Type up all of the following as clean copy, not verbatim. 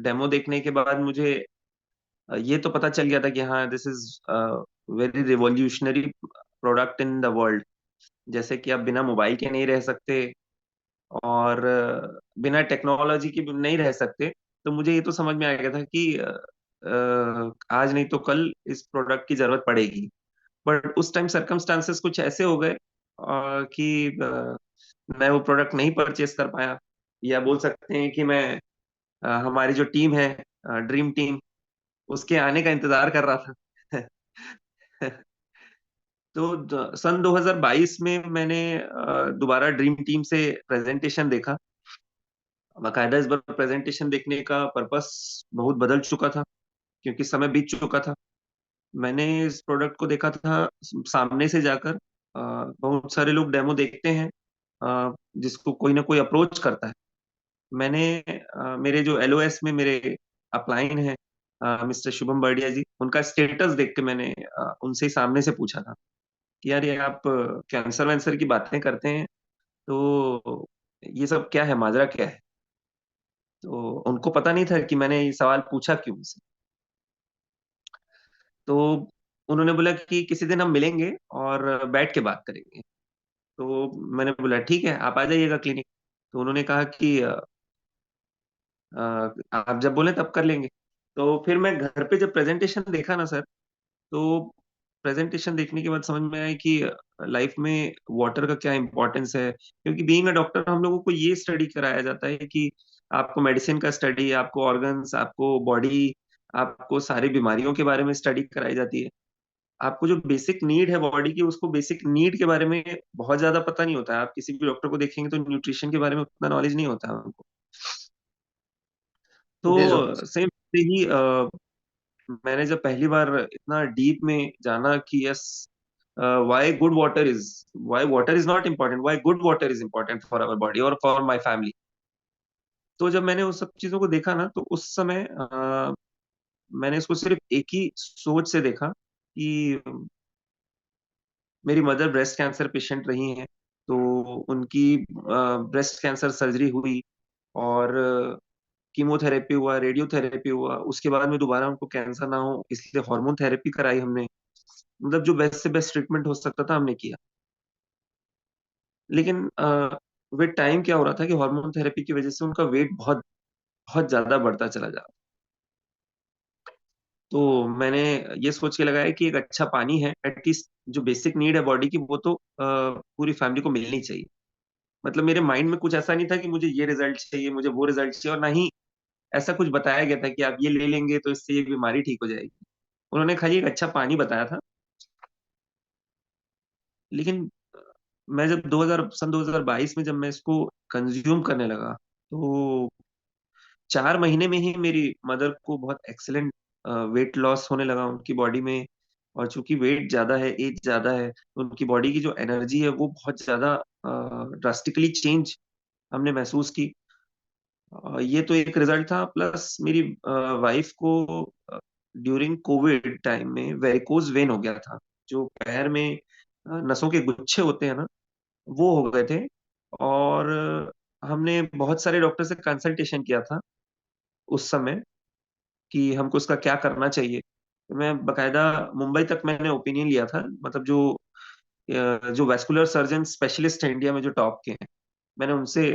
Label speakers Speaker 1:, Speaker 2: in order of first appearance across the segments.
Speaker 1: Demo देखने के बाद मुझे ये तो पता चल गया था कि हाँ, this is very revolutionary product in the world. जैसे कि आप बिना मोबाइल के नहीं रह सकते, और बिना टेक्नोलॉजी के भी नहीं रह सकते। तो मुझे ये तो समझ में आ गया था कि आज नहीं तो कल इस प्रोडक्ट की जरूरत पड़ेगी। बट उस टाइम सरकमस्टांसेस कुछ ऐसे हो गए कि मैं वो प्रोडक्ट नहीं परचेस कर पाया। या बोल सकते हैं कि मैं हमारी जो टीम है, ड्रीम टीम, उसके आने का इंतजार कर रहा था। तो सन 2022 में मैंने दोबारा ड्रीम टीम से प्रेजेंटेशन देखा। बाकायदा इस बार प्रेजेंटेशन देखने का पर्पस बहुत बदल चुका था, क्योंकि समय बीत चुका था। मैंने इस प्रोडक्ट को देखा था सामने से जाकर। बहुत सारे लोग डेमो देखते हैं, जिसको कोई ना कोई अप्रोच करता है। मैंने मेरे जो एलओएस में मेरे अपलाइन है, मिस्टर शुभम बर्डिया जी, उनका स्टेटस देख के मैंने उनसे ही सामने से पूछा था कि यार, ये आप कैंसर वैंसर की बातें करते हैं, तो ये सब क्या है, माजरा क्या है? तो उनको पता नहीं था कि मैंने ये सवाल पूछा क्यों उनसे। तो उन्होंने बोला कि किसी दिन हम मिलेंगे और बैठ के बात करेंगे। तो मैंने बोला ठीक है, आप आ जाइएगा क्लिनिक। तो उन्होंने कहा कि आप जब बोले तब कर लेंगे। तो फिर मैं घर पे जब प्रेजेंटेशन देखा ना सर, तो प्रेजेंटेशन देखने के बाद समझ में आया कि लाइफ में वाटर का क्या इंपॉर्टेंस है। क्योंकि बीइंग अ डॉक्टर हम लोगों को ये स्टडी कराया जाता है कि आपको मेडिसिन का स्टडी, आपको ऑर्गन्स, आपको बॉडी, आपको सारी बीमारियों के बारे में स्टडी कराई जाती है। आपको जो बेसिक नीड है बॉडी की, उसको बेसिक नीड के बारे में बहुत ज्यादा पता नहीं होता है। आप किसी भी डॉक्टर को देखेंगे तो न्यूट्रिशन के बारे में उतना नॉलेज नहीं होता है उनको।
Speaker 2: जी जरूर।
Speaker 1: तो सेम ही मैंने जब पहली बार इतना डीप में जाना कि yes, why good water is, why water is not important, why good water is important for our body और फॉर माय फैमिली। तो जब मैंने उस सब चीजों को देखा ना, तो उस समय मैंने इसको सिर्फ एक ही सोच से देखा कि मेरी मदर ब्रेस्ट कैंसर पेशेंट रही हैं। तो उनकी ब्रेस्ट कैंसर सर्जरी हुई, और कीमोथेरेपी हुआ, रेडियोथेरेपी हुआ। उसके बाद में दोबारा उनको कैंसर ना हो इसलिए हार्मोन थेरेपी कराई हमने। मतलब जो बेस्ट से बेस्ट ट्रीटमेंट हो सकता था हमने किया। लेकिन विद टाइम क्या हो रहा था कि हार्मोन थेरेपी की वजह से उनका वेट बहुत बहुत ज्यादा बढ़ता चला जा रहा। तो मैंने ये सोच के लगाया कि एक अच्छा पानी है, एटलीस्ट जो बेसिक नीड है बॉडी की, वो तो पूरी फैमिली को मिलनी चाहिए। मतलब मेरे माइंड में कुछ ऐसा नहीं था कि मुझे ये रिजल्ट चाहिए, मुझे वो रिजल्ट चाहिए, और ना ही ऐसा कुछ बताया गया था कि आप ये ले लेंगे तो इससे ये बीमारी ठीक हो जाएगी। उन्होंने खाली एक अच्छा पानी बताया था। लेकिन मैं जब 2022 में जब मैं इसको कंज्यूम करने लगा, तो 4 महीने में ही मेरी मदर को बहुत एक्सीलेंट वेट लॉस होने लगा उनकी बॉडी में। और चूंकि वेट ज्यादा है, एज ज्यादा है, तो उनकी बॉडी की जो एनर्जी है वो बहुत ज्यादा ड्रास्टिकली चेंज हमने महसूस की। ये तो एक रिजल्ट था। प्लस मेरी वाइफ को ड्यूरिंग कोविड टाइम में वेरिकोज वेन हो गया था। जो पैर में नसों के गुच्छे होते हैं ना, वो हो गए थे। और हमने बहुत सारे डॉक्टर से कंसल्टेशन किया था उस समय कि हमको इसका क्या करना चाहिए। तो मैं बकायदा मुंबई तक मैंने ओपिनियन लिया था। मतलब जो वैस्कुलर सर्जन स्पेशलिस्ट है इंडिया में, जो टॉप के हैं, मैंने उनसे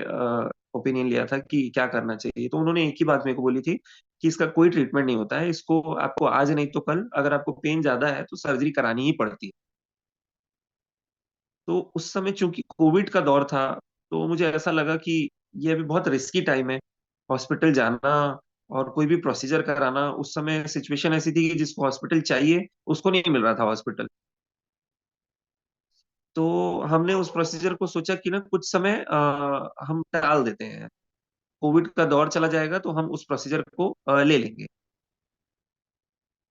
Speaker 1: ओपिनियन लिया था कि क्या करना चाहिए। तो उन्होंने एक ही बात मेरे को बोली थी कि इसका कोई ट्रीटमेंट नहीं होता है, इसको आपको आज नहीं तो कल, अगर आपको पेन ज्यादा है तो सर्जरी करानी ही पड़ती है। तो उस समय चूंकि कोविड का दौर था, तो मुझे ऐसा लगा कि ये अभी बहुत रिस्की टाइम है हॉस्पिटल जाना और कोई भी प्रोसीजर कराना। उस समय सिचुएशन ऐसी थी कि जिसको हॉस्पिटल चाहिए उसको नहीं मिल रहा था हॉस्पिटल। तो हमने उस प्रोसीजर को सोचा कि ना कुछ समय हम टाल देते हैं, कोविड का दौर चला जाएगा तो हम उस प्रोसीजर को ले लेंगे।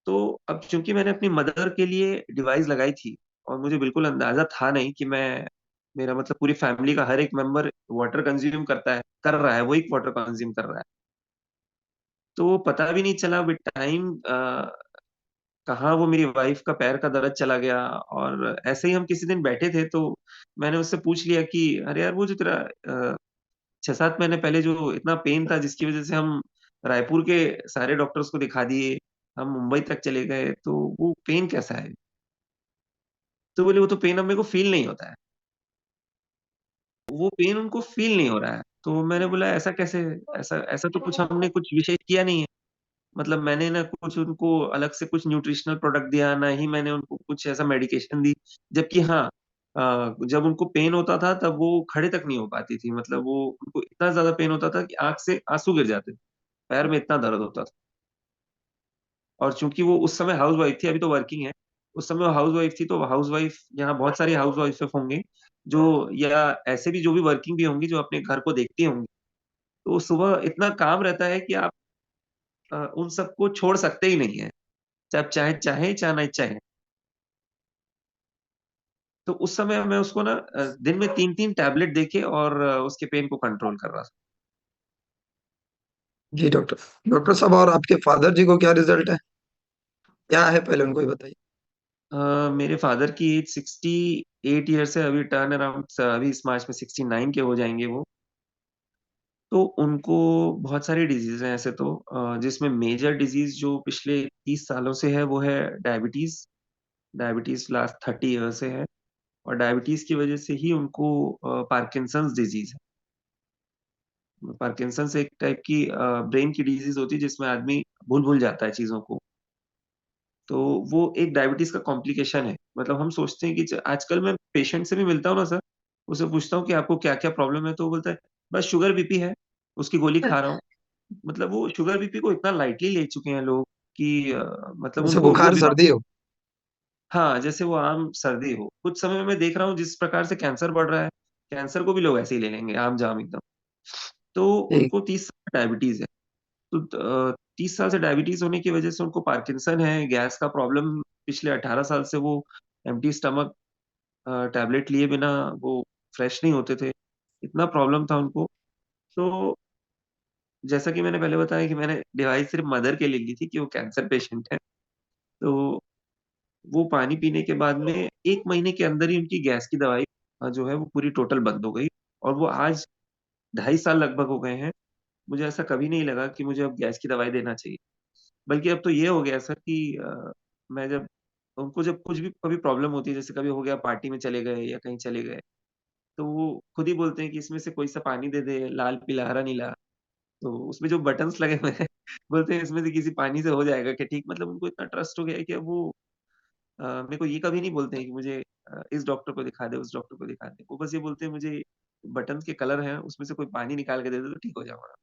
Speaker 1: तो अब चूंकि मैंने अपनी मदर के लिए डिवाइस लगाई थी, और मुझे बिल्कुल अंदाजा था नहीं कि मैं, मेरा मतलब पूरी फैमिली का हर एक मेंबर वाटर कंज्यूम करता है, कर रहा है, वो एक वाटर कंज्यूम कर रहा है। तो पता भी नहीं चला विद टाइम कहाँ वो मेरी वाइफ का पैर का दर्द चला गया। और ऐसे ही हम किसी दिन बैठे थे, तो मैंने उससे पूछ लिया कि अरे यार, वो जो तेरा 6-7 महीने पहले जो इतना पेन था जिसकी वजह से हम रायपुर के सारे डॉक्टर्स को दिखा दिए, हम मुंबई तक चले गए, तो वो पेन कैसा है? तो बोले वो तो पेन अब मेरे को फील नहीं होता है। वो पेन उनको फील नहीं हो रहा है। तो मैंने बोला ऐसा कैसे? ऐसा ऐसा तो कुछ हमने कुछ विशेष किया नहीं है। मतलब मैंने ना कुछ उनको अलग से कुछ न्यूट्रिशनल प्रोडक्ट दिया, ना ही मैंने उनको कुछ ऐसा मेडिकेशन दी। जबकि हाँ, जब उनको पेन होता था तब वो खड़े तक नहीं हो पाती थी। मतलब वो उनको इतना ज्यादा पेन होता था कि आंख से आंसू गिर जाते थे, पैर में इतना दर्द होता था। और चूंकि वो उस समय हाउस वाइफ थी, अभी तो वर्किंग है। उस समय वो हाउस वाइफ थी, तो हाउस वाइफ, यहाँ बहुत सारी हाउस वाइफ होंगे जो, या ऐसे भी जो भी वर्किंग भी होंगी, जो अपने घर को देखती होंगी। तो सुबह इतना काम रहता है कि आप उन सबको छोड़ सकते ही नहीं है, चाहे आप चाहे चाहे चाहे नहीं चाहे। तो उस समय मैं उसको ना दिन में 3-3 टैबलेट देके और उसके पेन को कंट्रोल कर रहा था।
Speaker 2: जी डॉक्टर। डॉक्टर साहब, और आपके फादर जी को क्या रिजल्ट है, क्या है, पहले उनको ही बताइए।
Speaker 1: मेरे फादर की एज 68 ईयर्स है, अभी टर्न अराउंड, अभी इस मार्च में 69 के हो जाएंगे वो। तो उनको बहुत सारी डिजीज हैं ऐसे तो, जिसमें मेजर डिजीज जो पिछले 30 सालों से है वो है डायबिटीज। डायबिटीज लास्ट 30 ईयर से है। और डायबिटीज की वजह से ही उनको पार्किंसंस डिजीज है। पार्किंसंस एक टाइप की ब्रेन की डिजीज होती है, जिसमें आदमी भूल भूल जाता है चीजों को। तो वो एक डायबिटीज का कॉम्प्लिकेशन है। मतलब हम सोचते हैं कि आजकल मैं पेशेंट से भी मिलता हूँ ना सर, उससे पूछता हूँ कि आपको क्या क्या प्रॉब्लम है, तो वो बोलता है बस शुगर बीपी है, उसकी गोली खा रहा हूँ। मतलब वो शुगर बीपी को इतना लाइटली ले चुके हैं लोग कि मतलब
Speaker 2: जैसे
Speaker 1: उनको वो
Speaker 2: बुखार
Speaker 1: बीमारी,
Speaker 2: सर्दी हो।
Speaker 1: हाँ, जैसे वो आम सर्दी हो। कुछ समय में मैं देख रहा हूँ जिस प्रकार से कैंसर बढ़ रहा है, कैंसर को भी लोग ऐसे ही ले लेंगे आम जाम एकदम। तो
Speaker 2: ठीक।
Speaker 1: उनको 30 साल डायबिटीज है। तो 30 साल से डायबिटीज होने की वजह से उनको पार्किंसन है, गैस का प्रॉब्लम। पिछले 18 साल से वो एम्प्टी स्टमक टैबलेट लिए बिना वो फ्रेश नहीं होते थे, इतना प्रॉब्लम था उनको। तो जैसा कि मैंने पहले बताया कि मैंने डिवाइस सिर्फ मदर के लिए ली थी कि वो कैंसर पेशेंट है। तो वो पानी पीने के बाद में 1 महीने के अंदर ही उनकी गैस की दवाई जो है वो पूरी टोटल बंद हो गई। और वो आज 2.5 साल लगभग हो गए हैं। मुझे ऐसा कभी नहीं लगा कि मुझे अब गैस की दवाई देना चाहिए। बल्कि अब तो ये हो गया सर कि मैं जब उनको, जब कुछ भी कभी प्रॉब्लम होती है, जैसे कभी हो गया पार्टी में चले गए या कहीं चले गए, तो वो खुद ही बोलते हैं कि इसमें से कोई सा पानी दे दे, लाल पीला हरा नीला। तो उसमें जो बटन्स लगे हुए हैं बोलते हैं इसमें से किसी पानी से हो जाएगा क्या ठीक। मतलब उनको इतना ट्रस्ट हो गया है कि अब वो मेरे को ये कभी नहीं बोलते हैं कि मुझे इस डॉक्टर को दिखा दे, उस डॉक्टर को दिखा दे। वो बस ये बोलते हैं मुझे बटन्स के कलर हैं, उसमें से कोई पानी निकाल के दे दे तो ठीक हो जाऊंगा।